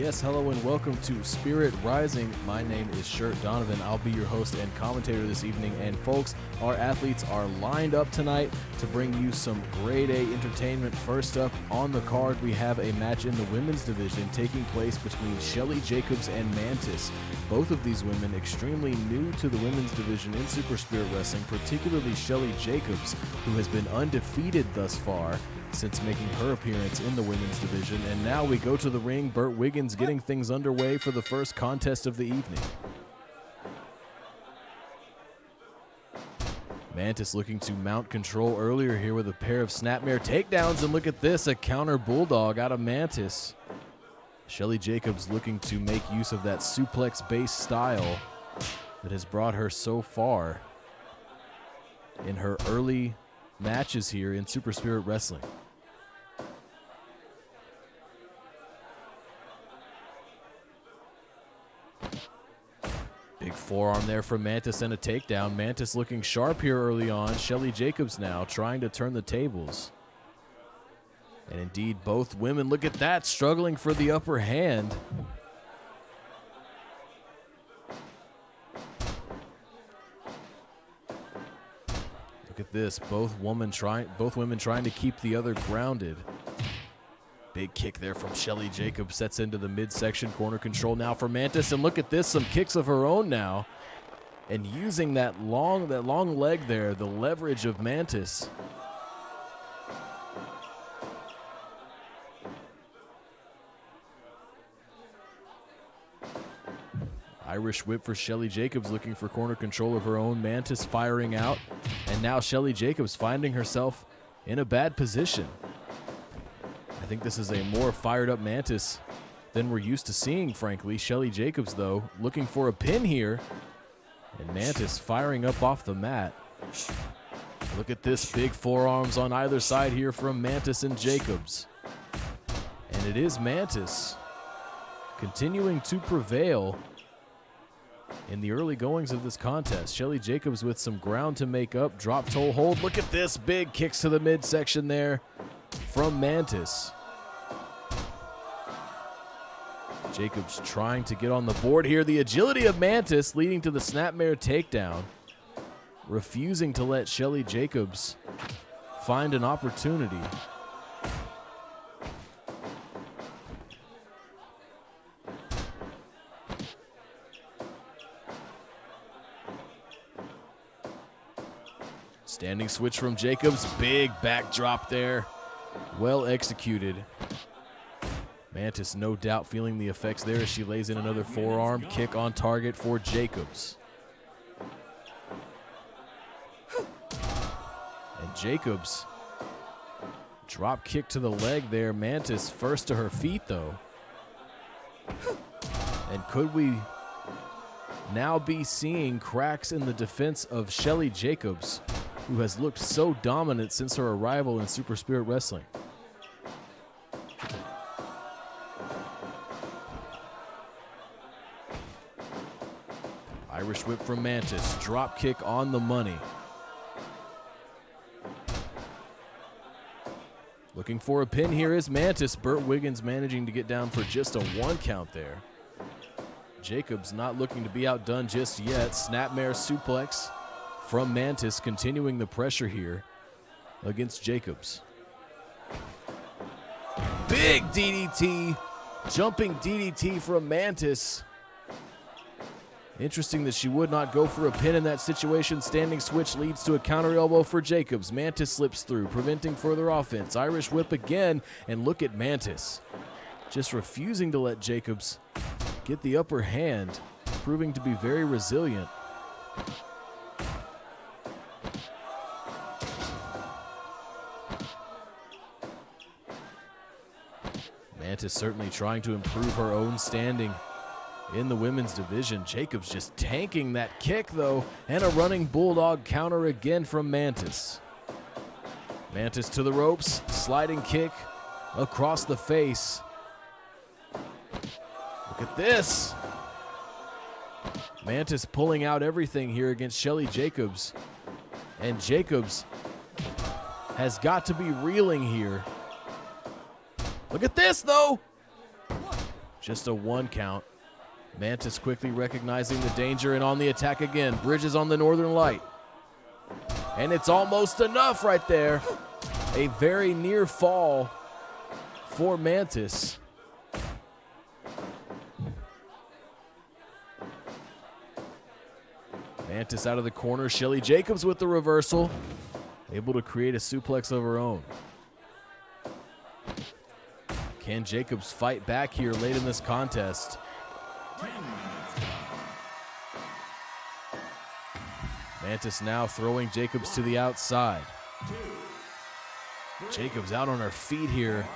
Yes, hello and welcome to Spirit Rising. My name is Shirt Donovan. I'll be your host and commentator this evening. And folks, our athletes are lined up tonight to bring you some grade A entertainment. First up on the card, we have a match in the women's division taking place between Shelly Jacobs and Mantis. Both of these women extremely new to the women's division in Super Spirit Wrestling, particularly Shelly Jacobs, who has been undefeated thus far since making her appearance in the women's division. And now we go to the ring. Burt Wiggins getting things underway for the first contest of the evening. Mantis looking to mount control earlier here with a pair of snapmare takedowns, and look at this, a counter bulldog out of Mantis. Shelly Jacobs looking to make use of that suplex-based style that has brought her so far in her early matches here in Super Spirit Wrestling. Big forearm there from Mantis and a takedown. Mantis looking sharp here early on. Shelly Jacobs now trying to turn the tables. And indeed, both women, look at that, struggling for the upper hand. Look at this, both women trying to keep the other grounded. Big kick there from Shelly Jacobs, sets into the midsection. Corner control now for Mantis, and look at this, some kicks of her own now. And using that long leg there, the leverage of Mantis. Irish whip for Shelly Jacobs, looking for corner control of her own. Mantis firing out, and now Shelly Jacobs finding herself in a bad position. I think this is a more fired up Mantis than we're used to seeing, frankly. Shelly Jacobs, though, looking for a pin here, and Mantis firing up off the mat. Look at this, big forearms on either side here from Mantis and Jacobs. And it is Mantis continuing to prevail in the early goings of this contest. Shelly Jacobs with some ground to make up. Drop toe hold. Look at this, big kicks to the midsection there from Mantis. Jacobs trying to get on the board here. The agility of Mantis leading to the snapmare takedown. Refusing to let Shelly Jacobs find an opportunity. Standing switch from Jacobs. Big backdrop there. Well executed. Mantis no doubt feeling the effects there as she lays in another forearm kick on target for Jacobs. And Jacobs, drop kick to the leg there. Mantis first to her feet though. And could we now be seeing cracks in the defense of Shelly Jacobs, who has looked so dominant since her arrival in Super Spirit Wrestling? Irish whip from Mantis. Drop kick on the money. Looking for a pin here is Mantis. Burt Wiggins managing to get down for just a 1 count there. Jacobs not looking to be outdone just yet. Snapmare suplex from Mantis, continuing the pressure here against Jacobs. Big DDT, jumping DDT from Mantis. Interesting that she would not go for a pin in that situation. Standing switch leads to a counter elbow for Jacobs. Mantis slips through, preventing further offense. Irish whip again, and look at Mantis just refusing to let Jacobs get the upper hand, proving to be very resilient. Mantis certainly trying to improve her own standing in the women's division. Jacobs just tanking that kick though, and a running bulldog counter again from Mantis. Mantis to the ropes, sliding kick across the face. Look at this. Mantis pulling out everything here against Shelly Jacobs. And Jacobs has got to be reeling here. Look at this though. Just a 1 count. Mantis quickly recognizing the danger and on the attack again. Bridges on the Northern Light. And it's almost enough right there. A very near fall for Mantis. Mantis out of the corner. Shelly Jacobs with the reversal. Able to create a suplex of her own. Can Jacobs fight back here late in this contest? Mantis now throwing Jacobs to the outside. Jacobs out on her feet here.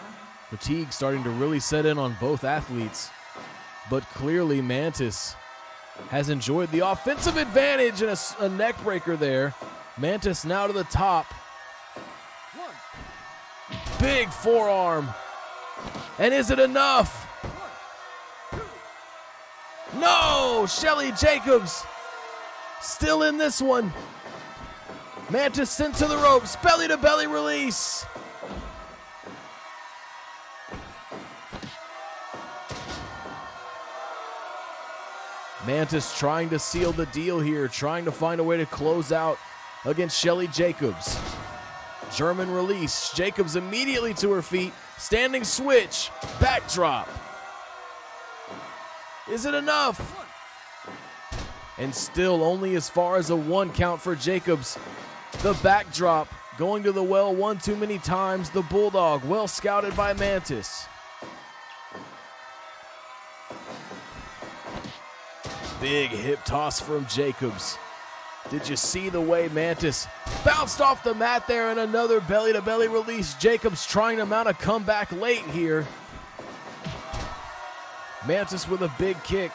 Fatigue starting to really set in on both athletes. But clearly Mantis has enjoyed the offensive advantage and a neck breaker there. Mantis now to the top. Big forearm. And is it enough? No! Shelly Jacobs still in this one. Mantis sent to the ropes. Belly to belly release. Mantis trying to seal the deal here, trying to find a way to close out against Shelly Jacobs. German release. Jacobs immediately to her feet. Standing switch. Backdrop. Is it enough? And still only as far as a 1 count for Jacobs. The backdrop going to the well one too many times. The Bulldog well scouted by Mantis. Big hip toss from Jacobs. Did you see the way Mantis bounced off the mat there and another belly-to-belly release? Jacobs trying to mount a comeback late here. Mantis with a big kick.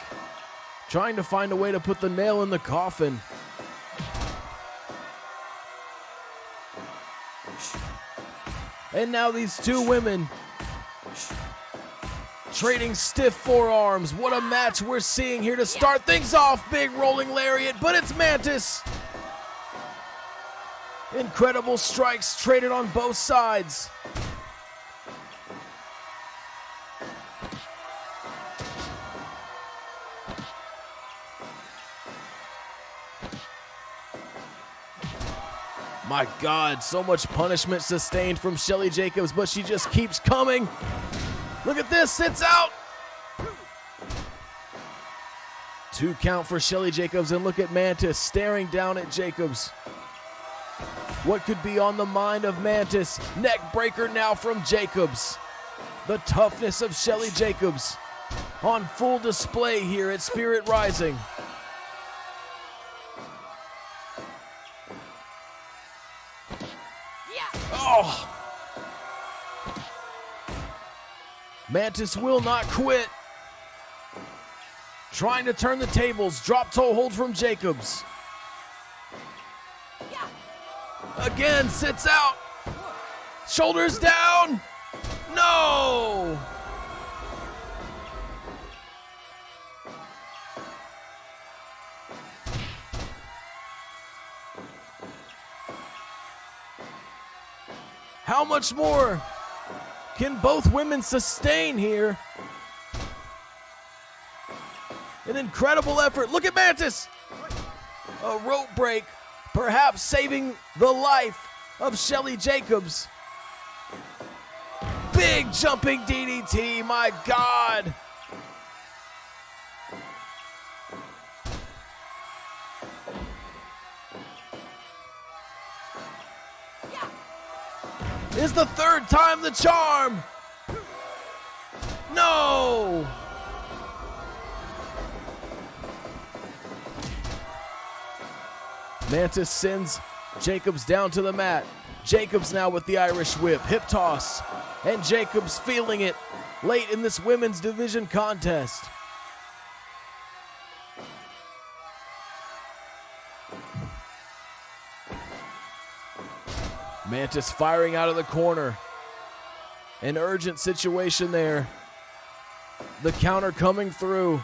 Trying to find a way to put the nail in the coffin. And now these two women trading stiff forearms. What a match we're seeing here to start things off. Big rolling lariat, but it's Mantis. Incredible strikes traded on both sides. My God, so much punishment sustained from Shelly Jacobs, but she just keeps coming. Look at this, sits out. 2 count for Shelly Jacobs, and look at Mantis staring down at Jacobs. What could be on the mind of Mantis? Neck breaker now from Jacobs. The toughness of Shelly Jacobs on full display here at Spirit Rising. Oh! Mantis will not quit. Trying to turn the tables. Drop toe hold from Jacobs. Again, sits out. Shoulders down. No! How much more can both women sustain here? An incredible effort. Look at Mantis. A rope break, perhaps saving the life of Shelly Jacobs. Big jumping DDT, my God. Is the third time the charm? No! Mantis sends Jacobs down to the mat. Jacobs now with the Irish whip, hip toss, and Jacobs feeling it late in this women's division contest. Mantis firing out of the corner. An urgent situation there. The counter coming through.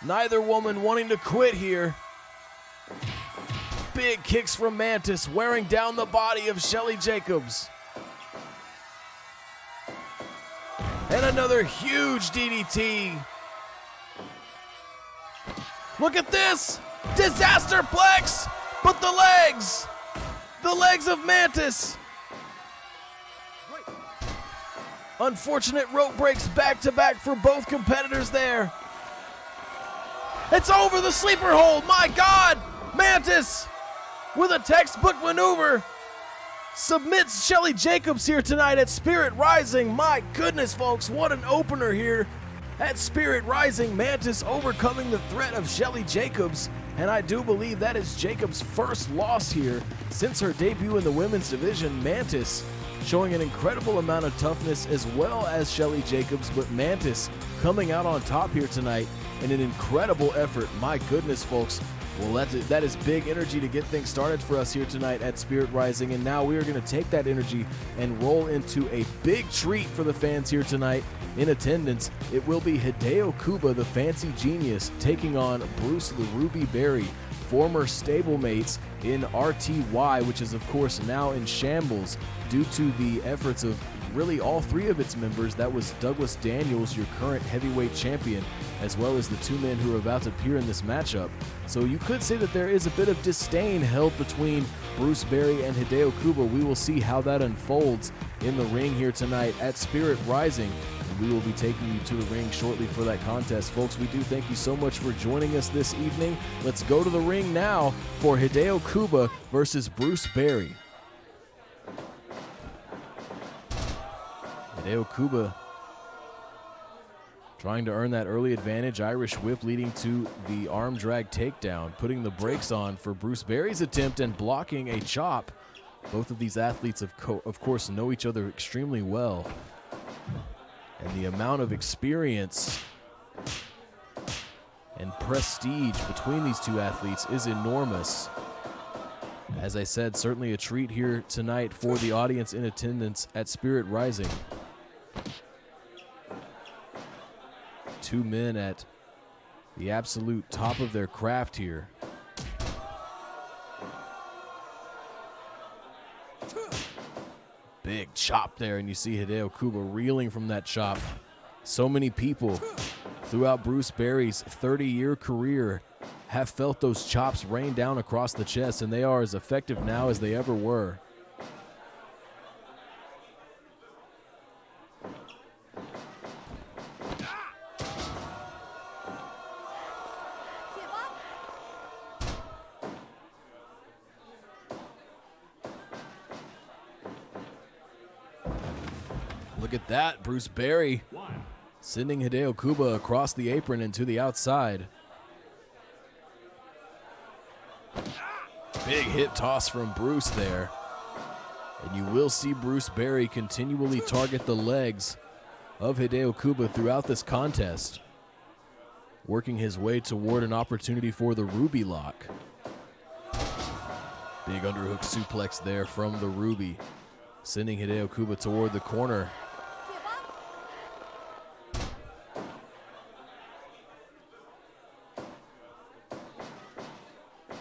Neither woman wanting to quit here. Big kicks from Mantis, wearing down the body of Shelly Jacobs. And another huge DDT. Look at this! Disaster Plex! But the legs of Mantis. Unfortunate rope breaks back-to-back for both competitors there. It's over the sleeper hold, my God! Mantis, with a textbook maneuver, submits Shelly Jacobs here tonight at Spirit Rising. My goodness, folks, what an opener here at Spirit Rising. Mantis overcoming the threat of Shelly Jacobs, and I do believe that is Jacobs' first loss here since her debut in the women's division. Mantis showing an incredible amount of toughness as well as Shelly Jacobs, but Mantis coming out on top here tonight in an incredible effort. My goodness, folks. Well, that is big energy to get things started for us here tonight at Spirit Rising, and now we are going to take that energy and roll into a big treat for the fans here tonight in attendance. It will be Hideo Kuba, the Fancy Genius, taking on Bruce the Ruby Berry, former stablemates in RTY, which is, of course, now in shambles due to the efforts of really all three of its members. That was Douglas Daniels, your current heavyweight champion, as well as the two men who are about to appear in this matchup. So you could say that there is a bit of disdain held between Bruce Berry and Hideo Kuba. We will see how that unfolds in the ring here tonight at Spirit Rising. And we will be taking you to the ring shortly for that contest. Folks, we do thank you so much for joining us this evening. Let's go to the ring now for Hideo Kuba versus Bruce Berry. Hideo Kuba trying to earn that early advantage. Irish whip leading to the arm drag takedown, putting the brakes on for Bruce Berry's attempt and blocking a chop. Both of these athletes, of course, know each other extremely well. And the amount of experience and prestige between these two athletes is enormous. As I said, certainly a treat here tonight for the audience in attendance at Spirit Rising. Two men at the absolute top of their craft here. Big chop there, and you see Hideo Kuba reeling from that chop. So many people throughout Bruce Berry's 30-year career have felt those chops rain down across the chest, and they are as effective now as they ever were. Look at that, Bruce Berry sending Hideo Kuba across the apron and to the outside. Big hip toss from Bruce there. And you will see Bruce Berry continually target the legs of Hideo Kuba throughout this contest, working his way toward an opportunity for the Ruby lock. Big underhook suplex there from the Ruby, sending Hideo Kuba toward the corner.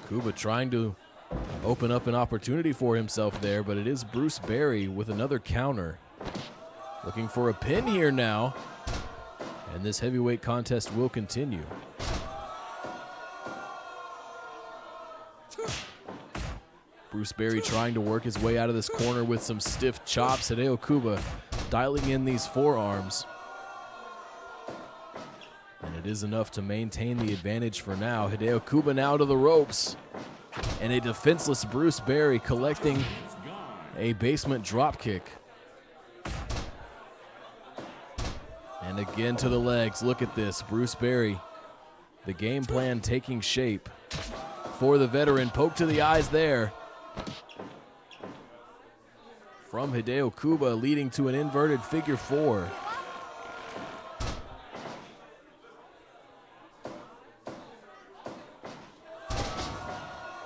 Kuba trying to open up an opportunity for himself there, but it is Bruce Berry with another counter. Looking for a pin here now, and this heavyweight contest will continue. Bruce Berry trying to work his way out of this corner with some stiff chops. Hideo Kuba dialing in these forearms. And it is enough to maintain the advantage for now. Hideo Kuba now to the ropes. And a defenseless Bruce Berry collecting a basement drop kick. And again to the legs. Look at this. Bruce Berry. The game plan taking shape for the veteran. Poke to the eyes there from Hideo Kuba, leading to an inverted figure four.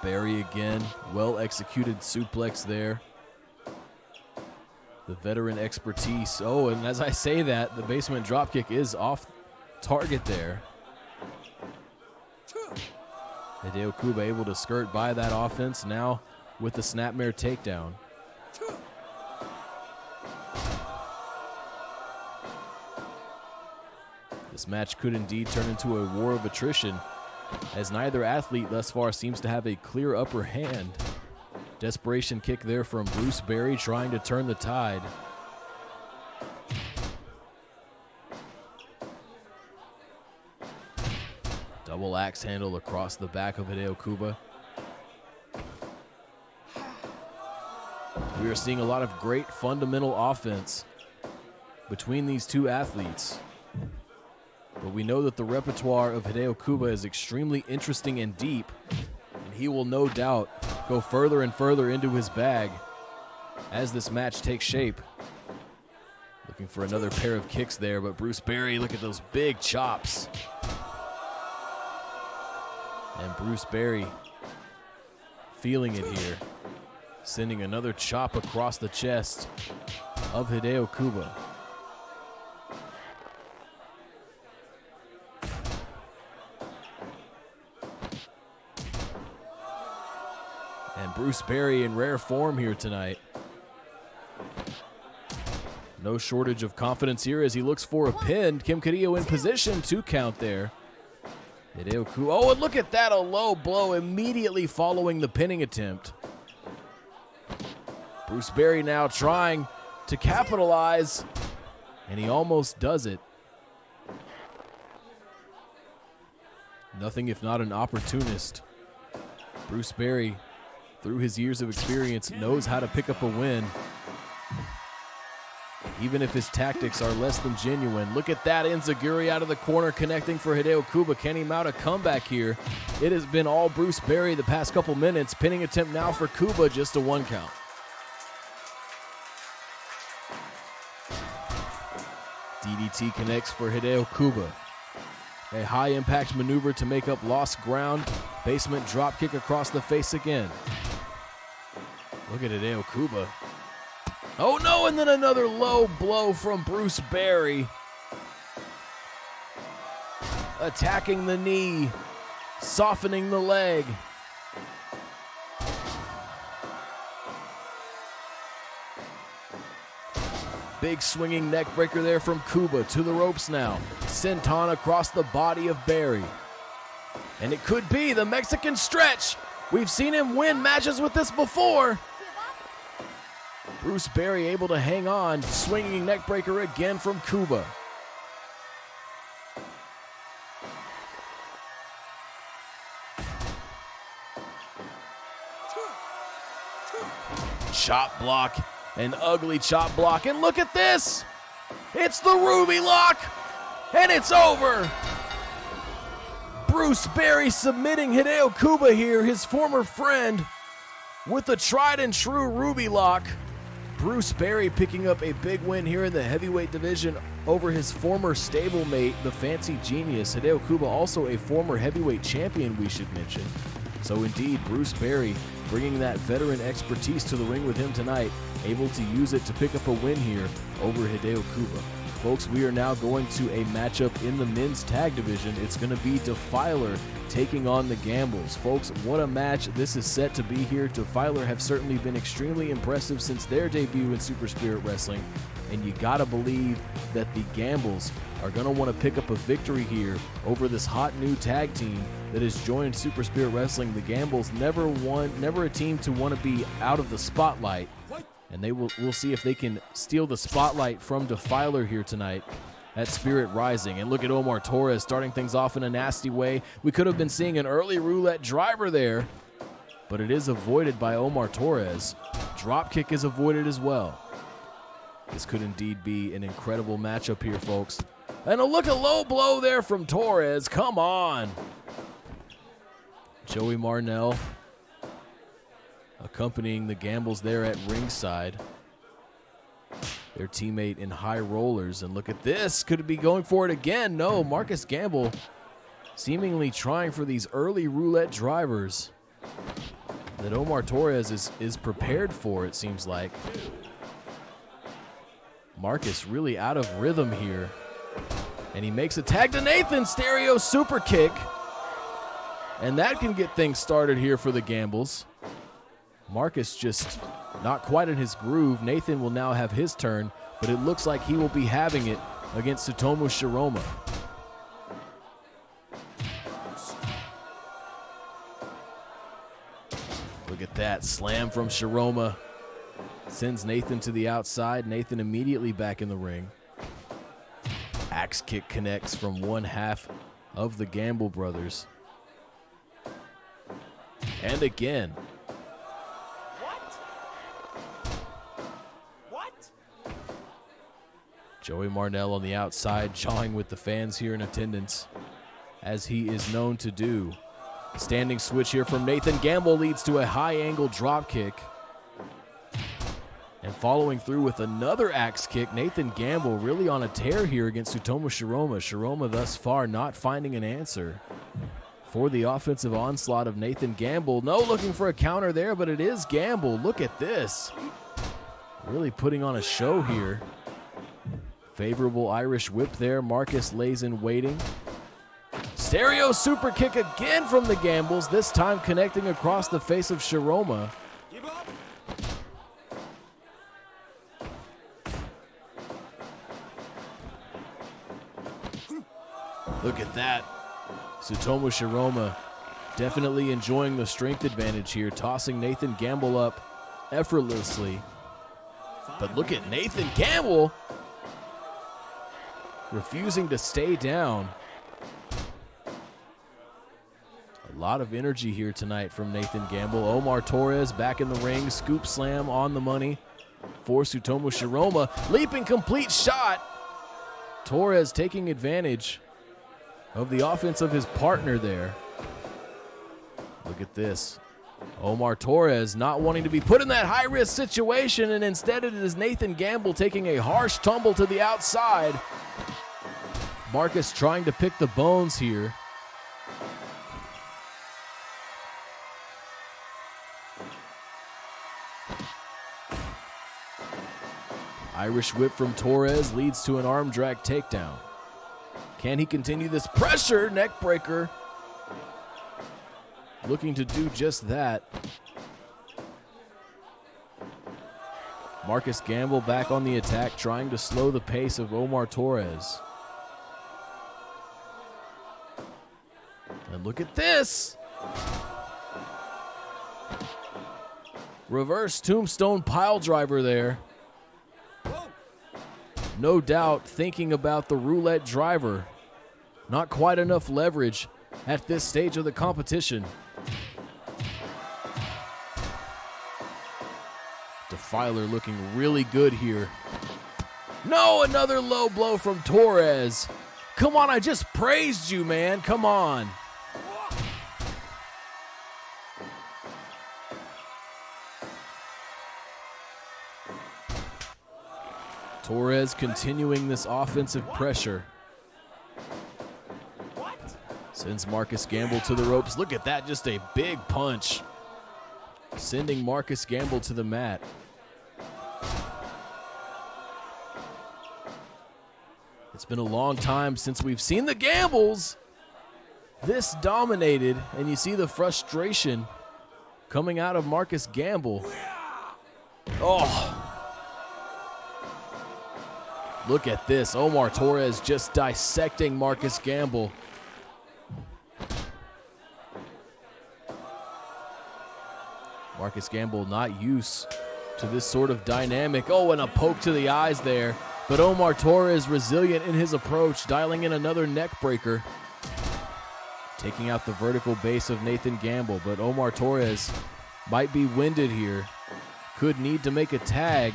Berry again, well-executed suplex there. The veteran expertise. Oh, and as I say that, the basement dropkick is off target there. Hideo Kuba able to skirt by that offense now with the snapmare takedown. This match could indeed turn into a war of attrition, as neither athlete thus far seems to have a clear upper hand. Desperation kick there from Bruce Berry trying to turn the tide. Double axe handle across the back of Hideo Kuba. We are seeing a lot of great fundamental offense between these two athletes. But we know that the repertoire of Hideo Kuba is extremely interesting and deep, and he will no doubt go further and further into his bag as this match takes shape. Looking for another pair of kicks there, but Bruce Berry, look at those big chops. And Bruce Berry feeling it here, sending another chop across the chest of Hideo Kuba. And Bruce Berry in rare form here tonight. No shortage of confidence here as he looks for a pin. Kim Carrillo in position to count there. Hideo Kuba, oh, and look at that, a low blow immediately following the pinning attempt. Bruce Berry now trying to capitalize, and he almost does it. Nothing if not an opportunist. Bruce Berry, through his years of experience, knows how to pick up a win, even if his tactics are less than genuine. Look at that, Enziguri out of the corner connecting for Hideo Kuba. Can he mount a comeback here? It has been all Bruce Berry the past couple minutes. Pinning attempt now for Kuba, just a 1 count. DDT connects for Hideo Kuba. A high impact maneuver to make up lost ground. Basement drop kick across the face again. Look at Hideo Kuba. Oh no, and then another low blow from Bruce Berry. Attacking the knee, softening the leg. Big swinging neck breaker there from Kuba to the ropes now. Senton across the body of Berry. And it could be the Mexican stretch. We've seen him win matches with this before. Bruce Berry able to hang on, swinging neck breaker again from Kuba. Chop block, an ugly chop block, and look at this! It's the Ruby Lock, and it's over! Bruce Berry submitting Hideo Kuba here, his former friend, with the tried and true Ruby Lock. Bruce Berry picking up a big win here in the heavyweight division over his former stablemate, the Fancy Genius. Hideo Kuba, also a former heavyweight champion, we should mention. So indeed, Bruce Berry bringing that veteran expertise to the ring with him tonight, able to use it to pick up a win here over Hideo Kuba. Folks, we are now going to a matchup in the men's tag division. It's going to be Defiler taking on the Gambles. Folks, what a match this is set to be here. Defiler have certainly been extremely impressive since their debut in Super Spirit Wrestling, and you gotta believe that the Gambles are going to want to pick up a victory here over this hot new tag team that has joined Super Spirit Wrestling. The Gambles never a team to want to be out of the spotlight, and we'll see if they can steal the spotlight from Defiler here tonight at Spirit Rising. And look at Omar Torres starting things off in a nasty way. We could have been seeing an early roulette driver there, but it is avoided by Omar Torres. Drop kick is avoided as well. This could indeed be an incredible matchup here, folks. And a low blow there from Torres. Come on. Joey Marnell accompanying the Gambles there at ringside. Their teammate in High Rollers. And look at this. Could it be going for it again? No, Marcus Gamble seemingly trying for these early roulette drivers that Omar Torres is prepared for, it seems like. Marcus really out of rhythm here. And he makes a tag to Nathan. Stereo super kick. And that can get things started here for the Gambles. Marcus just not quite in his groove. Nathan will now have his turn, but it looks like he will be having it against Tsutomu Shiroma. Look at that slam from Shiroma. Sends Nathan to the outside. Nathan immediately back in the ring. Axe kick connects from one half of the Gamble brothers. And again. What? Joey Marnell on the outside, jawing with the fans here in attendance, as he is known to do. Standing switch here from Nathan Gamble leads to a high-angle drop kick. And following through with another axe kick, Nathan Gamble really on a tear here against Tsutomu Shiroma. Shiroma thus far not finding an answer for the offensive onslaught of Nathan Gamble. No looking for a counter there, but it is Gamble. Look at this. Really putting on a show here. Favorable Irish whip there. Marcus lays in waiting. Stereo super kick again from the Gambles, this time connecting across the face of Shiroma. Look at that. Tsutomu Shiroma definitely enjoying the strength advantage here, tossing Nathan Gamble up effortlessly. But look at Nathan Gamble refusing to stay down. A lot of energy here tonight from Nathan Gamble. Omar Torres back in the ring, scoop slam on the money for Tsutomu Shiroma. Leaping complete shot. Torres taking advantage of the offense of his partner there. Look at this. Omar Torres not wanting to be put in that high-risk situation, and instead it is Nathan Gamble taking a harsh tumble to the outside. Marcus trying to pick the bones here. Irish whip from Torres leads to an arm drag takedown. Can he continue this pressure? Neck breaker. Looking to do just that. Marcus Gamble back on the attack, trying to slow the pace of Omar Torres. And look at this. Reverse tombstone pile driver there. No doubt thinking about the roulette driver. Not quite enough leverage at this stage of the competition. Defiler looking really good here. No, another low blow from Torres. Come on, I just praised you, man. Come on. Torres continuing this offensive pressure. Sends Marcus Gamble to the ropes. Look at that, just a big punch. Sending Marcus Gamble to the mat. It's been a long time since we've seen the Gambles this dominated, and you see the frustration coming out of Marcus Gamble. Oh. Look at this. Omar Torres just dissecting Marcus Gamble. Marcus Gamble not used to this sort of dynamic. Oh, and a poke to the eyes there. But Omar Torres resilient in his approach, dialing in another neck breaker. Taking out the vertical base of Nathan Gamble, but Omar Torres might be winded here. Could need to make a tag.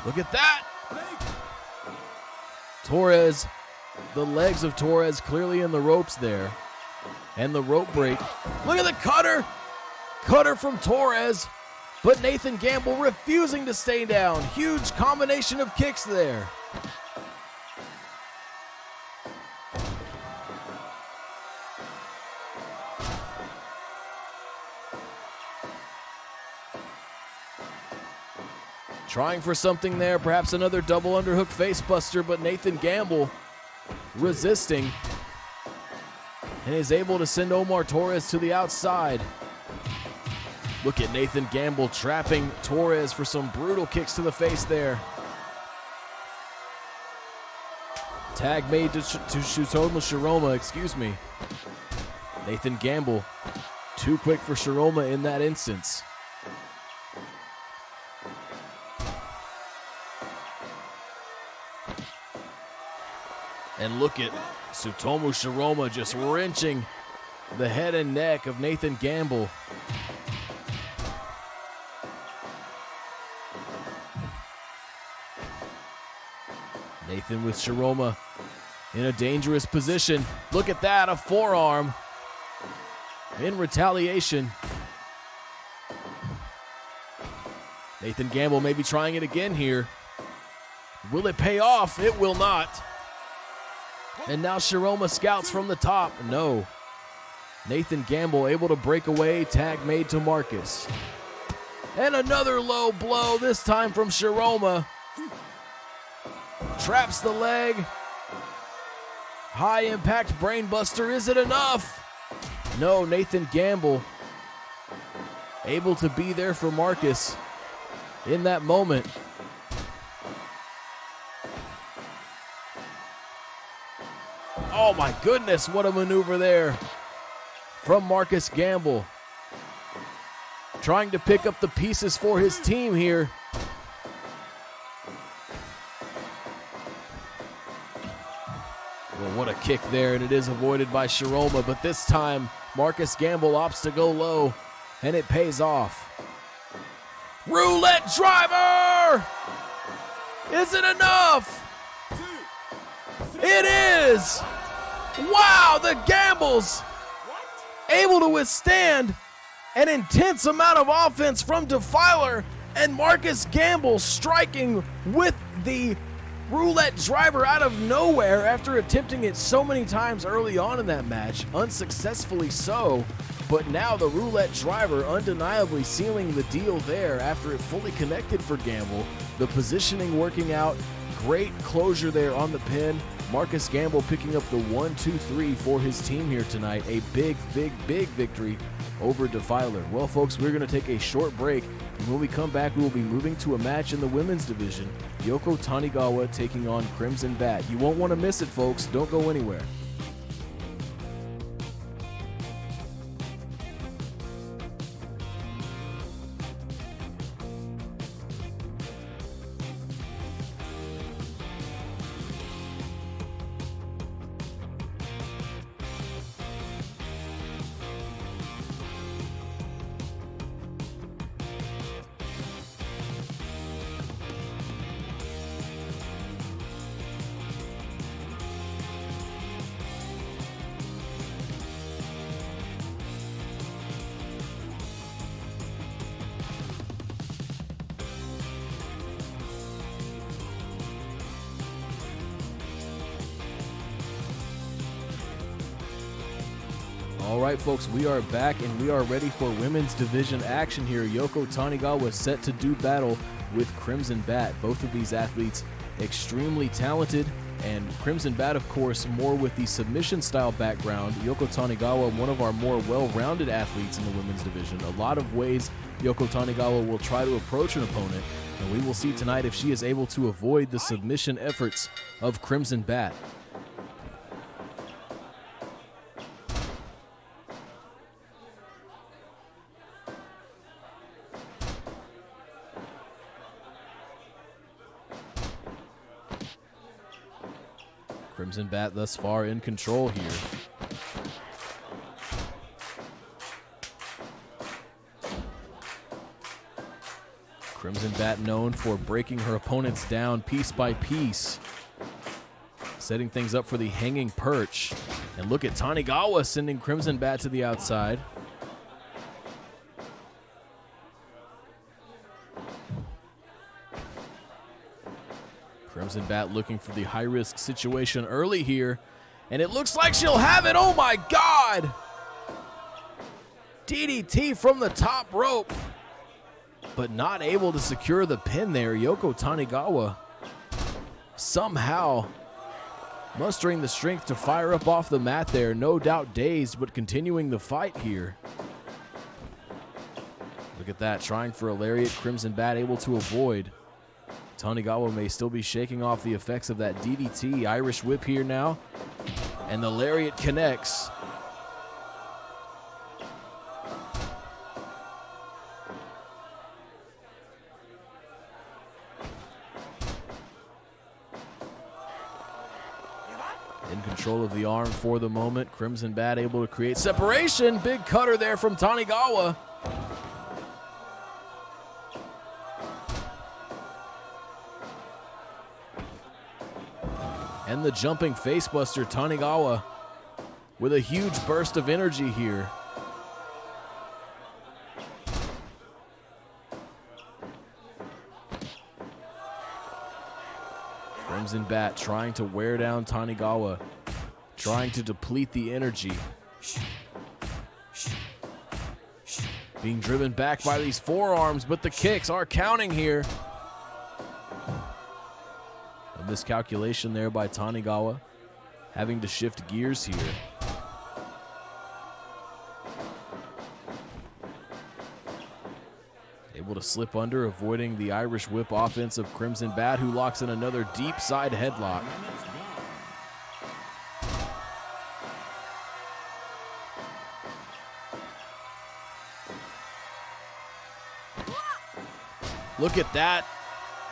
Look at that! Torres, the legs of Torres clearly in the ropes there. And the rope break. Look at the cutter! Cutter from Torres, but Nathan Gamble refusing to stay down. Huge combination of kicks there. Trying for something there, perhaps another double underhook facebuster, but Nathan Gamble resisting and is able to send Omar Torres to the outside. Look at Nathan Gamble trapping Torres for some brutal kicks to the face there. Tag made to Shutomo Shiroma, excuse me. Nathan Gamble, too quick for Shiroma in that instance. And look at Tsutomu Shiroma just wrenching the head and neck of Nathan Gamble. Nathan with Shiroma in a dangerous position. Look at that, a forearm in retaliation. Nathan Gamble may be trying it again here. Will it pay off? It will not. And now Shiroma scouts from the top. No. Nathan Gamble able to break away. Tag made to Marcus. And another low blow, this time from Shiroma. Traps the leg. High impact brainbuster. Is it enough? No, Nathan Gamble able to be there for Marcus in that moment. Oh my goodness, what a maneuver there from Marcus Gamble. Trying to pick up the pieces for his team here. Well, what a kick there, and it is avoided by Shiroma, but this time Marcus Gamble opts to go low, and it pays off. Roulette driver! Is it enough? It is! Wow, the Gambles able to withstand an intense amount of offense from Defiler, and Marcus Gamble striking with the roulette driver out of nowhere after attempting it so many times early on in that match, unsuccessfully so. But now the roulette driver undeniably sealing the deal there after it fully connected for Gamble. The positioning working out, great closure there on the pin. Marcus Gamble picking up the 1-2-3 for his team here tonight. A big, big, big victory over Defiler. Well, folks, we're going to take a short break, and when we come back, we will be moving to a match in the women's division. Yokotanigawa taking on Crimson Bat. You won't want to miss it, folks. Don't go anywhere. All right, folks, we are back and we are ready for women's division action here. Yokotanigawa set to do battle with Crimson Bat. Both of these athletes extremely talented, and Crimson Bat, of course, more with the submission style background. Yokotanigawa, one of our more well-rounded athletes in the women's division. A lot of ways Yokotanigawa will try to approach an opponent, and we will see tonight if she is able to avoid the submission efforts of Crimson Bat. Crimson Bat thus far in control here. Crimson Bat known for breaking her opponents down piece by piece, setting things up for the hanging perch. And look at Tanigawa sending Crimson Bat to the outside. Crimson Bat looking for the high-risk situation early here, and it looks like she'll have it. Oh my God! DDT from the top rope. but not able to secure the pin there. Yokotanigawa somehow mustering the strength to fire up off the mat there. No doubt dazed, but continuing the fight here. Look at that, trying for a lariat. Crimson Bat able to avoid. Tanigawa may still be shaking off the effects of that DDT. Irish whip here now, and the lariat connects. In control of the arm for the moment. Crimson Bat able to create separation. Big cutter there from Tanigawa. And the jumping facebuster. Tanigawa with a huge burst of energy here. Crimson Bat trying to wear down Tanigawa, trying to deplete the energy. Being driven back by these forearms, but the kicks are counting here. A miscalculation there by Tanigawa, having to shift gears here. Able to slip under, avoiding the Irish whip offense of Crimson Bat, who locks in another deep side headlock. Look at that.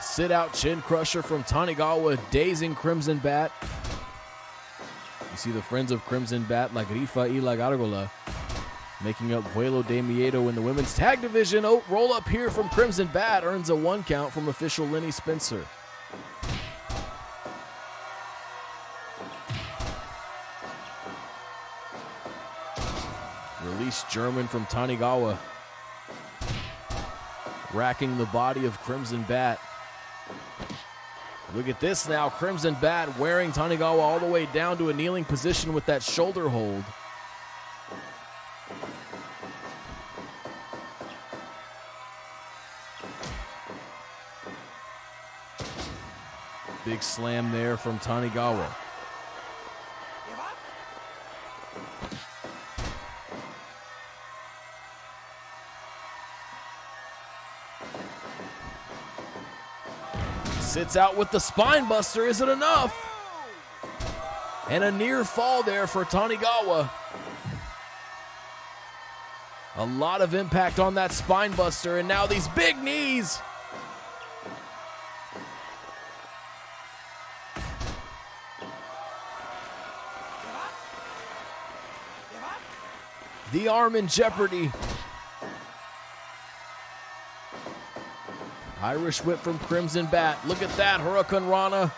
Sit out chin crusher from Tanigawa, dazing Crimson Bat. You see the friends of Crimson Bat, La Grifa y La Gárgola, making up Vuelo de Miedo in the women's tag division. Oh, roll up here from Crimson Bat, earns a 1 count from official Lenny Spencer. Release German from Tanigawa, racking the body of Crimson Bat. Look at this now, Crimson Bat wearing Tanigawa all the way down to a kneeling position with that shoulder hold. Big slam there from Tanigawa. Sits out with the spine buster. Is it enough? And a near fall there for Tanigawa. A lot of impact on that spine buster, and now these big knees. The arm in jeopardy. Irish whip from Crimson Bat. Look at that, Hurricane Rana.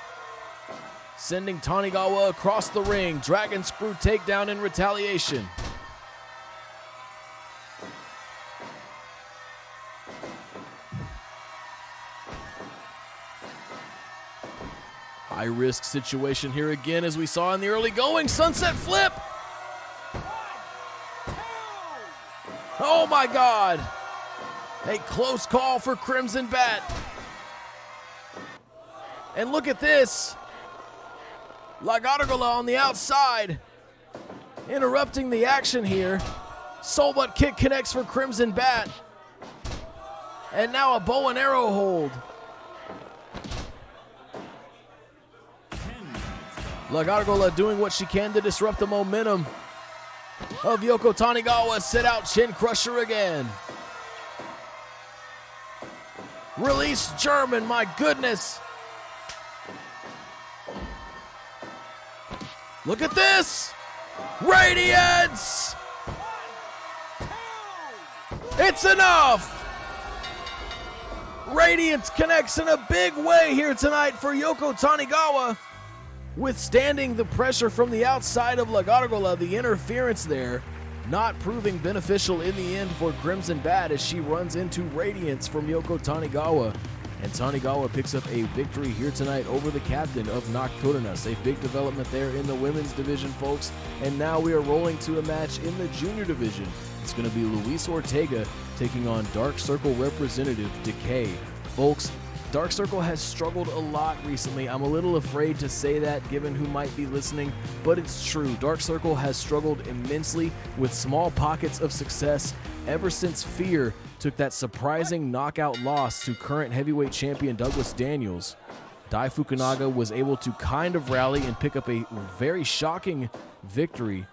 Sending Tanigawa across the ring. Dragon screw takedown in retaliation. High risk situation here again, as we saw in the early going. Sunset flip. Oh my God. A close call for Crimson Bat. And look at this. La Gárgola on the outside, interrupting the action here. Soul butt kick connects for Crimson Bat. And now a bow and arrow hold. La Gárgola doing what she can to disrupt the momentum of Yokotanigawa. Sit out chin crusher again. Release German, my goodness. Look at this. Radiance. It's enough. Radiance connects in a big way here tonight for Yokotanigawa. Withstanding the pressure from the outside of La Gárgola, the interference there not proving beneficial in the end for Crimson Bat, as she runs into Radiance from Yokotanigawa. And Tanigawa picks up a victory here tonight over the captain of Nocturnas. A big development there in the women's division, folks. And now we are rolling to a match in the junior division. It's going to be Luis Ortega taking on Dark Circle representative Decay. Folks, Dark Circle has struggled a lot recently. I'm a little afraid to say that given who might be listening, but it's true. Dark Circle has struggled immensely with small pockets of success ever since Fear took that surprising knockout loss to current heavyweight champion Douglas Daniels. Dai Fukunaga was able to kind of rally and pick up a very shocking victory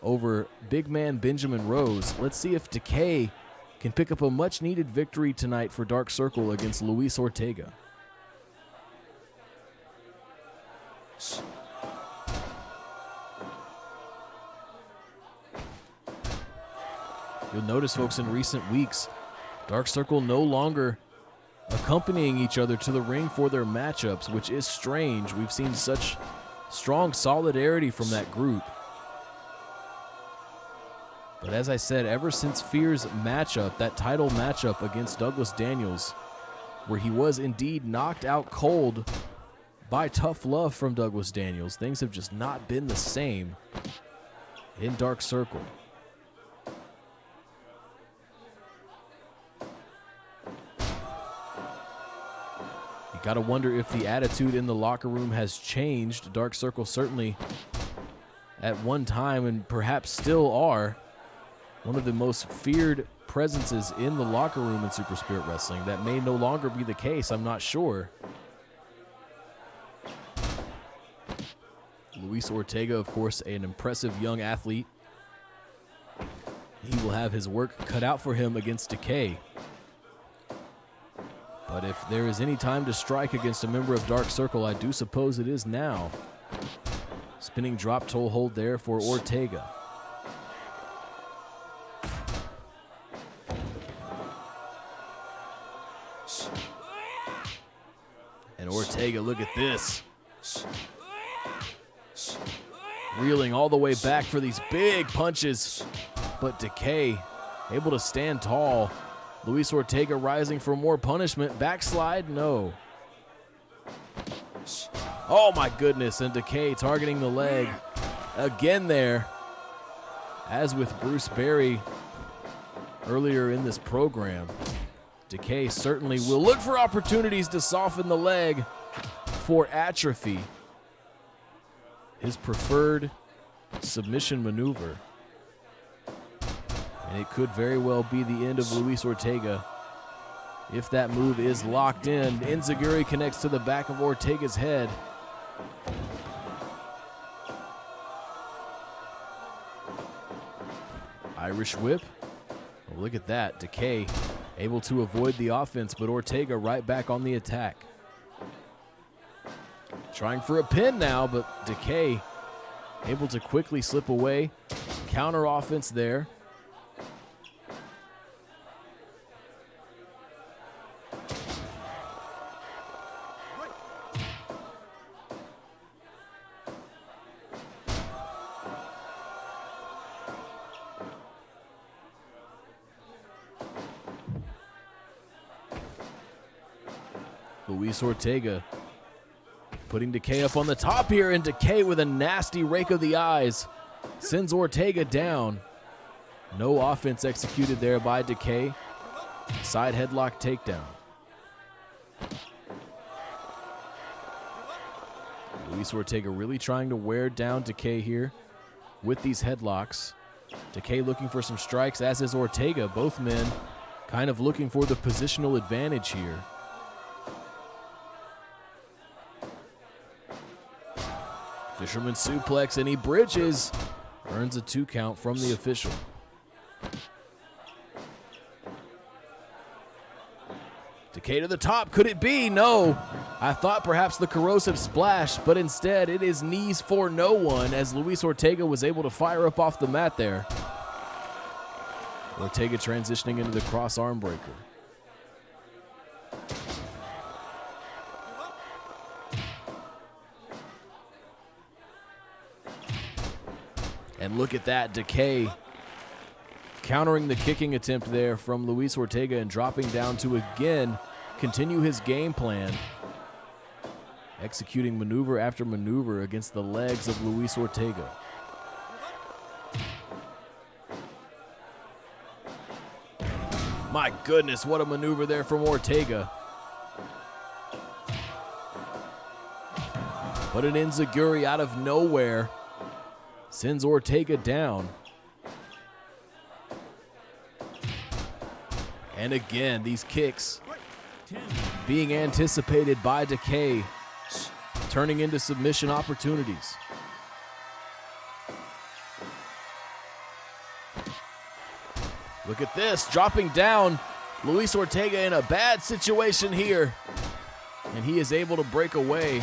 over big man Benjamin Rose. Let's see if Decay can pick up a much-needed victory tonight for Dark Circle against Luis Ortega. You'll notice, folks, in recent weeks, Dark Circle no longer accompanying each other to the ring for their matchups, which is strange. We've seen such strong solidarity from that group. But as I said, ever since Fear's matchup, that title matchup against Douglas Daniels, where he was indeed knocked out cold by tough love from Douglas Daniels, things have just not been the same in Dark Circle. You gotta wonder if the attitude in the locker room has changed. Dark Circle certainly at one time, and perhaps still are, one of the most feared presences in the locker room in Super Spirit Wrestling. That may no longer be the case, I'm not sure. Luis Ortega, of course, an impressive young athlete. He will have his work cut out for him against Decay. But if there is any time to strike against a member of Dark Circle, I do suppose it is now. Spinning drop toe hold there for Ortega. And Ortega, look at this. Reeling all the way back for these big punches. But Decay able to stand tall. Luis Ortega rising for more punishment. Backslide? No. Oh my goodness, and Decay targeting the leg again there. As with Bruce Berry earlier in this program, Decay certainly will look for opportunities to soften the leg for Atrophy, his preferred submission maneuver. And it could very well be the end of Luis Ortega if that move is locked in. Enziguri connects to the back of Ortega's head. Irish whip. Oh, look at that. Decay able to avoid the offense, but Ortega right back on the attack. Trying for a pin now, but Decay able to quickly slip away. Counter offense there. Luis Ortega putting Decay up on the top here, and Decay with a nasty rake of the eyes sends Ortega down. No offense executed there by Decay. Side headlock takedown. Luis Ortega really trying to wear down Decay here with these headlocks. Decay looking for some strikes, as is Ortega. Both men kind of looking for the positional advantage here. Fisherman suplex, and he bridges. Earns a 2 count from the official. Decay to the top. Could it be? No. I thought perhaps the corrosive splash, but instead it is knees for no one, as Luis Ortega was able to fire up off the mat there. Ortega transitioning into the cross arm breaker. And look at that, Decay countering the kicking attempt there from Luis Ortega and dropping down to again continue his game plan. Executing maneuver after maneuver against the legs of Luis Ortega. My goodness, what a maneuver there from Ortega. But an enziguri out of nowhere sends Ortega down. And again, these kicks being anticipated by Decay, turning into submission opportunities. Look at this, dropping down. Luis Ortega in a bad situation here. And he is able to break away.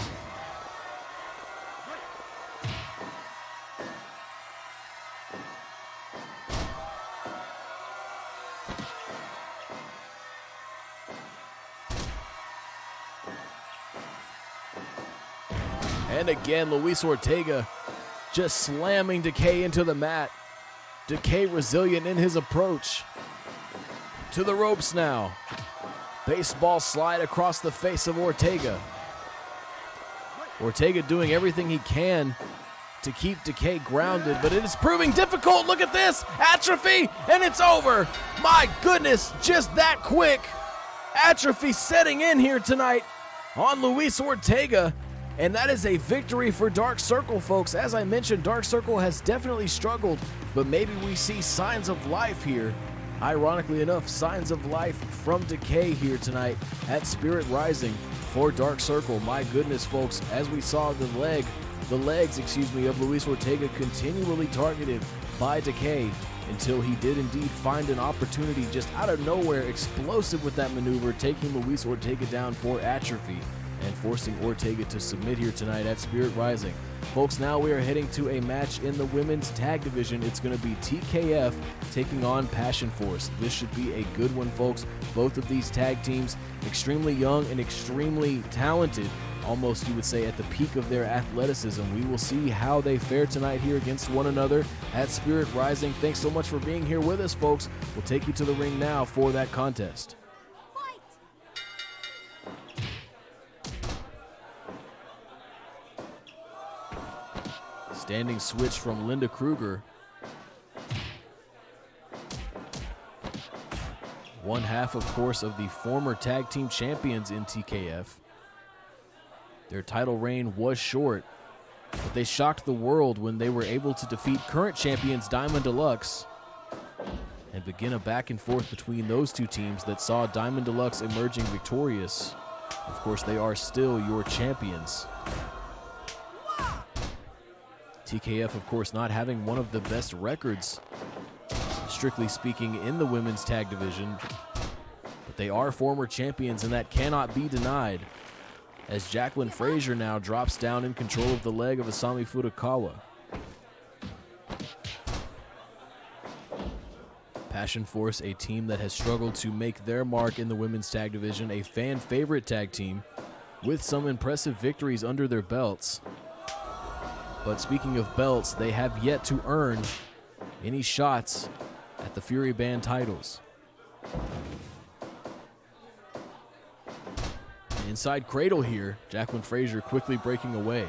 And again, Luis Ortega just slamming Decay into the mat. Decay resilient in his approach. To the ropes now. Baseball slide across the face of Ortega. Ortega doing everything he can to keep Decay grounded, but it is proving difficult. Look at this, atrophy, and it's over. My goodness, just that quick. Atrophy setting in here tonight on Luis Ortega. And that is a victory for Dark Circle, folks. As I mentioned, Dark Circle has definitely struggled, but maybe we see signs of life here. Ironically enough, signs of life from Decay here tonight at Spirit Rising for Dark Circle. My goodness, folks, as we saw the legs, of Luis Ortega continually targeted by Decay until he did indeed find an opportunity just out of nowhere, explosive with that maneuver, taking Luis Ortega down for atrophy and forcing Ortega to submit here tonight at Spirit Rising. Folks, now we are heading to a match in the women's tag division. It's going to be TKF taking on Passion Force. This should be a good one, folks. Both of these tag teams extremely young and extremely talented, almost you would say at the peak of their athleticism. We will see how they fare tonight here against one another at Spirit Rising. Thanks so much for being here with us, folks. We'll take you to the ring now for that contest. Standing switch from Linda Kruger. One half, of course, of the former tag team champions in TKF. Their title reign was short, but they shocked the world when they were able to defeat current champions Diamond Deluxe and begin a back and forth between those two teams that saw Diamond Deluxe emerging victorious. Of course, they are still your champions. TKF, of course, not having one of the best records, strictly speaking, in the women's tag division. But they are former champions, and that cannot be denied, as Jacqueline Frazier now drops down in control of the leg of Asami Furukawa. Passion Force, a team that has struggled to make their mark in the women's tag division, a fan-favorite tag team with some impressive victories under their belts. But speaking of belts, they have yet to earn any shots at the Fury Band titles. Inside cradle here, Jacqueline Frazier quickly breaking away.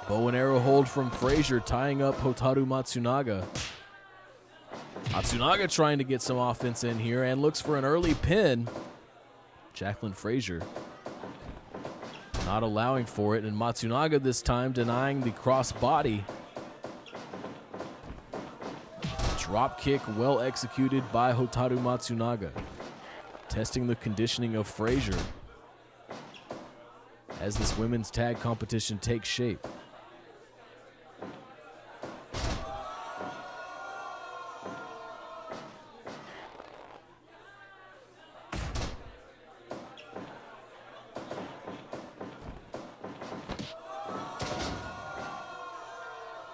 Bow and arrow hold from Frazier, tying up Hotaru Matsunaga. Matsunaga trying to get some offense in here and looks for an early pin. Jacqueline Frazier not allowing for it, and Matsunaga this time denying the cross body. Drop kick well executed by Hotaru Matsunaga, testing the conditioning of Frazier as this women's tag competition takes shape.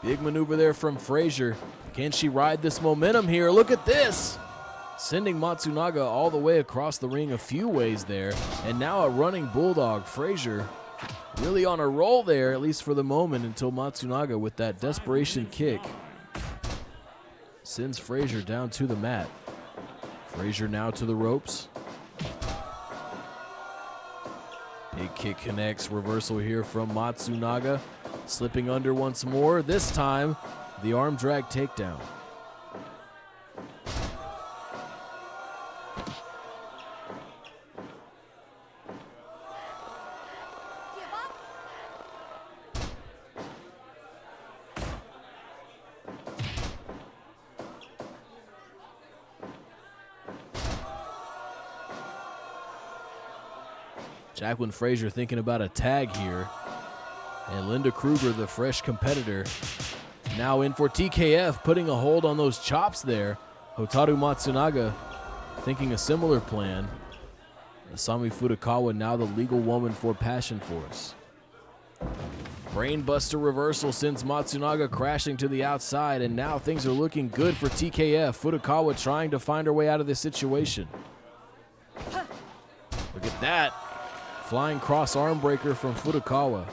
Big maneuver there from Frazier. Can she ride this momentum here? Look at this. Sending Matsunaga all the way across the ring a few ways there. And now a running bulldog. Frazier really on a roll there, at least for the moment, until Matsunaga with that desperation kick sends Frazier down to the mat. Frazier now to the ropes. Big kick connects. Reversal here from Matsunaga. Slipping under once more. This time, the arm drag takedown. Jacqueline Frazier thinking about a tag here. And Linda Kruger, the fresh competitor, now in for TKF, putting a hold on those chops there. Hotaru Matsunaga thinking a similar plan. Asami Furukawa now the legal woman for Passion Force. Brainbuster reversal sends Matsunaga crashing to the outside, and now things are looking good for TKF. Furukawa trying to find her way out of this situation. Look at that. Flying cross arm breaker from Furukawa.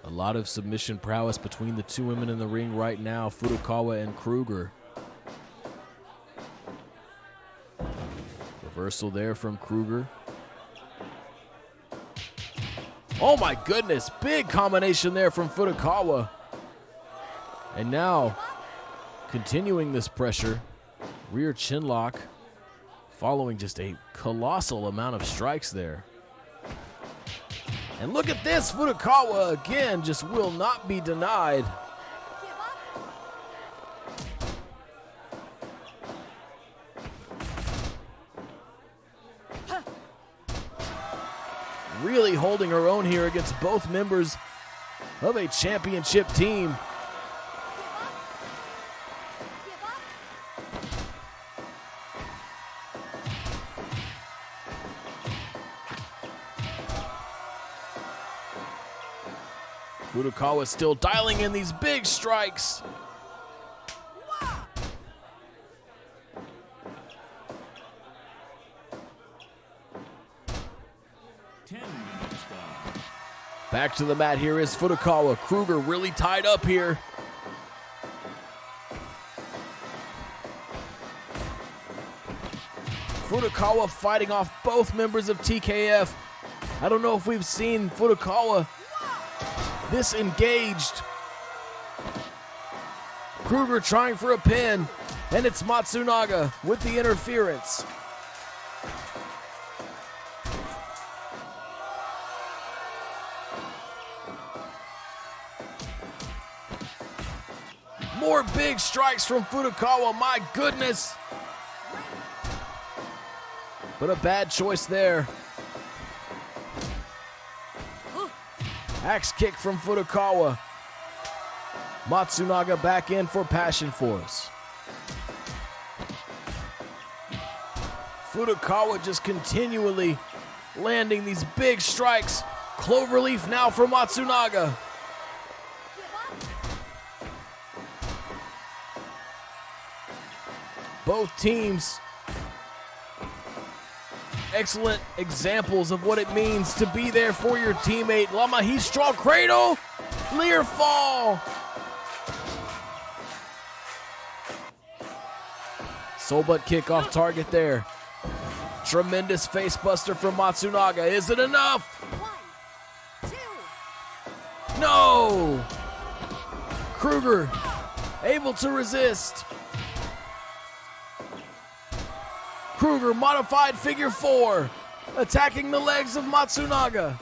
A lot of submission prowess between the two women in the ring right now, Furukawa and Kruger. Reversal there from Kruger. Oh my goodness, big combination there from Furukawa. And now, continuing this pressure, rear chin lock, following just a colossal amount of strikes there. And look at this, Furukawa again just will not be denied. Really holding her own here against both members of a championship team. Furukawa still dialing in these big strikes. Back to the mat here is Furukawa. Kruger really tied up here. Furukawa fighting off both members of TKF. I don't know if we've seen Furukawa this engaged. Kruger trying for a pin, and it's Matsunaga with the interference. More big strikes from Furukawa, my goodness. But a bad choice there. Axe kick from Furukawa. Matsunaga back in for Passion Force. Furukawa just continually landing these big strikes. Cloverleaf now for Matsunaga. Both teams, excellent examples of what it means to be there for your teammate. Lamahistral cradle, Lear fall. Soul butt kick off target there. Tremendous face buster from Matsunaga. Is it enough? 1, 2. No! Kruger able to resist. Kruger modified figure 4, attacking the legs of Matsunaga.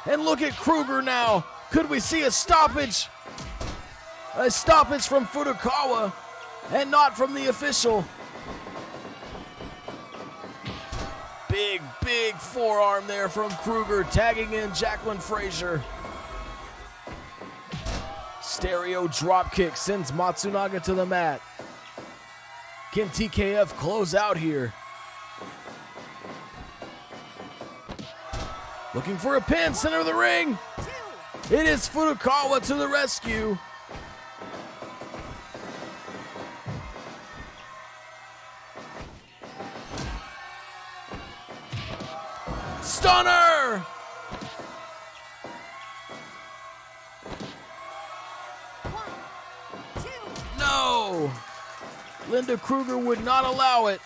And look at Kruger now. Could we see a stoppage? A stoppage from Furukawa and not from the official. Big forearm there from Kruger, tagging in Jacqueline Frazier. Stereo dropkick sends Matsunaga to the mat. Can TKF close out here? Looking for a pin, center of the ring. It is Furukawa to the rescue. Stunner! Linda Kruger would not allow it.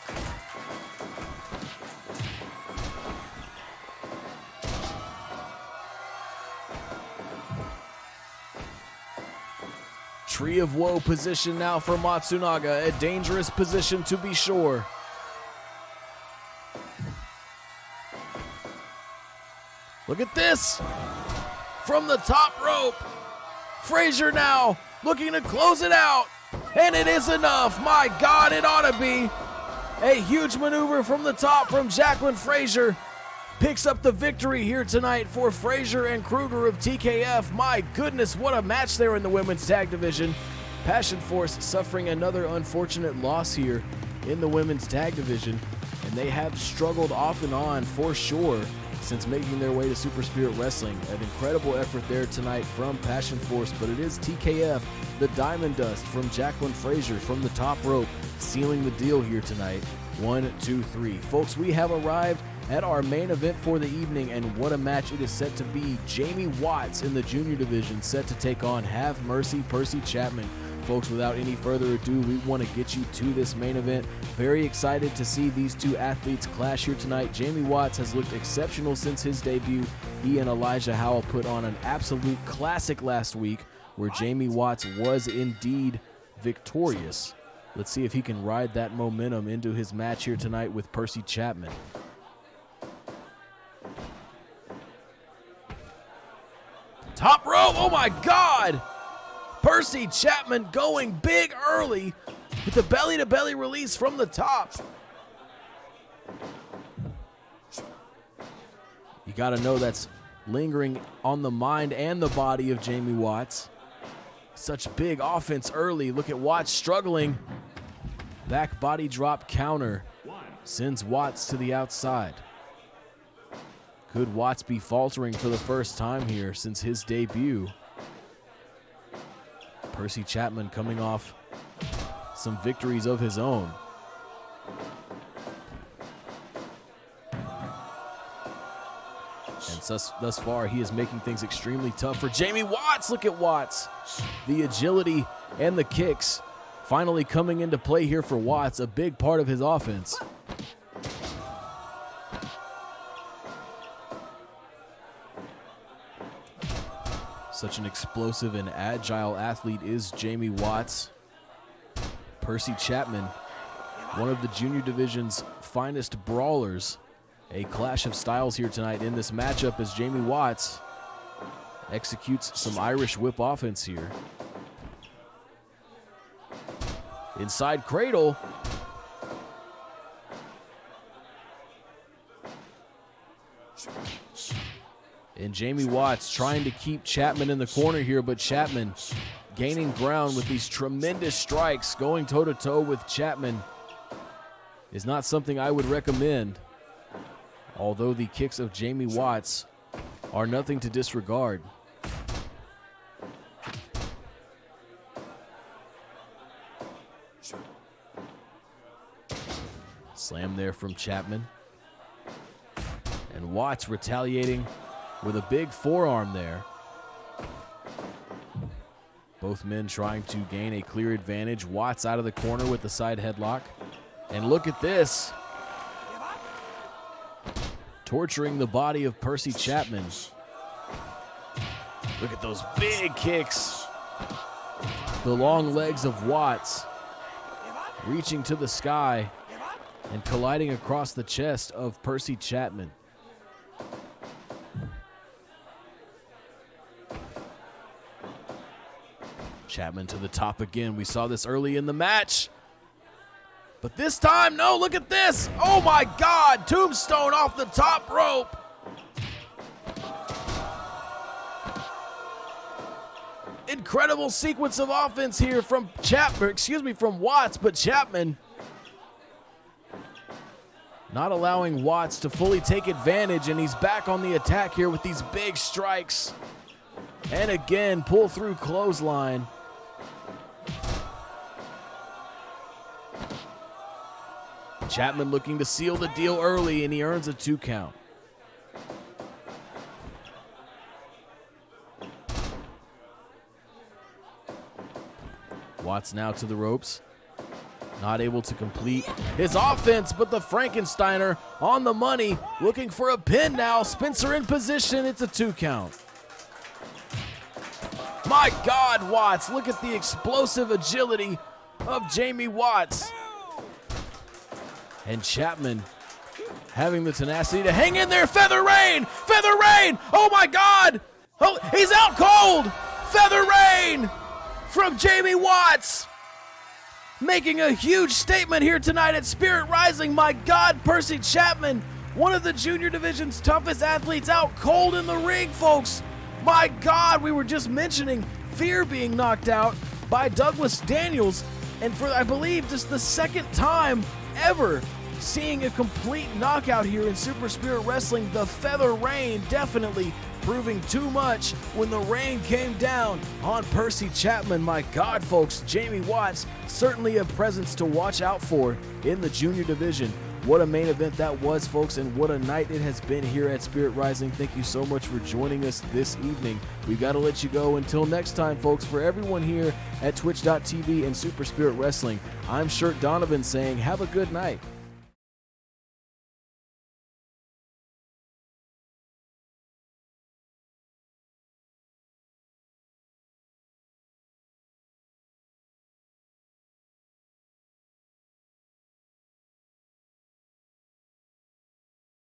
Tree of Woe position now for Matsunaga, a dangerous position to be sure. Look at this! From the top rope, Frazier now looking to close it out, and it is enough. My God, it ought to be. A huge maneuver from the top from Jacqueline Frazier picks up the victory here tonight for Frazier and Kruger of TKF. My goodness, what a match there in the women's tag division. Passion Force suffering another unfortunate loss here in the women's tag division, and they have struggled off and on for sure since making their way to Super Spirit Wrestling. An incredible effort there tonight from Passion Force, but it is TKF, the Diamond Dust from Jacqueline Frazier from the top rope, sealing the deal here tonight. 1, 2, 3. Folks, we have arrived at our main event for the evening, and what a match it is set to be. Jamie Watts in the junior division set to take on Have Mercy Percy Chapman. Folks, without any further ado, we want to get you to this main event. Very excited to see these two athletes clash here tonight. Jamie Watts has looked exceptional since his debut. He and Elijah Howell put on an absolute classic last week where Jamie Watts was indeed victorious. Let's see if he can ride that momentum into his match here tonight with Percy Chapman. Top rope, oh my God! Percy Chapman going big early with the belly-to-belly release from the top. You gotta know that's lingering on the mind and the body of Jamie Watts. Such big offense early. Look at Watts struggling. Back body drop counter sends Watts to the outside. Could Watts be faltering for the first time here since his debut? Percy Chapman coming off some victories of his own. And thus far, he is making things extremely tough for Jamie Watts. Look at Watts. The agility and the kicks finally coming into play here for Watts, a big part of his offense. Such an explosive and agile athlete is Jamie Watts. Percy Chapman, one of the junior division's finest brawlers. A clash of styles here tonight in this matchup as Jamie Watts executes some Irish whip offense here. Inside cradle. And Jamie Watts trying to keep Chapman in the corner here, but Chapman gaining ground with these tremendous strikes. Going toe-to-toe with Chapman is not something I would recommend, although the kicks of Jamie Watts are nothing to disregard. Slam there from Chapman. And Watts retaliating with a big forearm there. Both men trying to gain a clear advantage. Watts out of the corner with the side headlock. And look at this. Torturing the body of Percy Chapman. Look at those big kicks. The long legs of Watts reaching to the sky and colliding across the chest of Percy Chapman. Chapman to the top again. We saw this early in the match. But this time, no, look at this. Oh my God, tombstone off the top rope. Incredible sequence of offense here from from Watts, but Chapman not allowing Watts to fully take advantage, and he's back on the attack here with these big strikes. And again, pull through clothesline. Chapman looking to seal the deal early, and he earns a 2 count. Watts now to the ropes. Not able to complete his offense, but the Frankensteiner on the money, looking for a pin now. Spencer in position, it's a 2 count. My God, Watts, look at the explosive agility of Jamie Watts. And Chapman having the tenacity to hang in there. Feather Rain! Feather Rain! Oh my God! Oh, he's out cold! Feather Rain from Jamie Watts. Making a huge statement here tonight at Spirit Rising. My God, Percy Chapman, one of the junior division's toughest athletes, out cold in the ring, folks. My God, we were just mentioning Fear being knocked out by Douglas Daniels, and for, I believe, just the second time ever seeing a complete knockout here in Super Spirit Wrestling. The Feather Rain definitely proving too much when the rain came down on Percy Chapman. My God, folks, Jamie Watts certainly a presence to watch out for in the junior division. What a main event that was, folks, and what a night it has been here at Spirit Rising. Thank you so much for joining us this evening. We've got to let you go. Until next time, folks, for everyone here at Twitch.tv and Super Spirit Wrestling, I'm Shirt Donovan saying have a good night.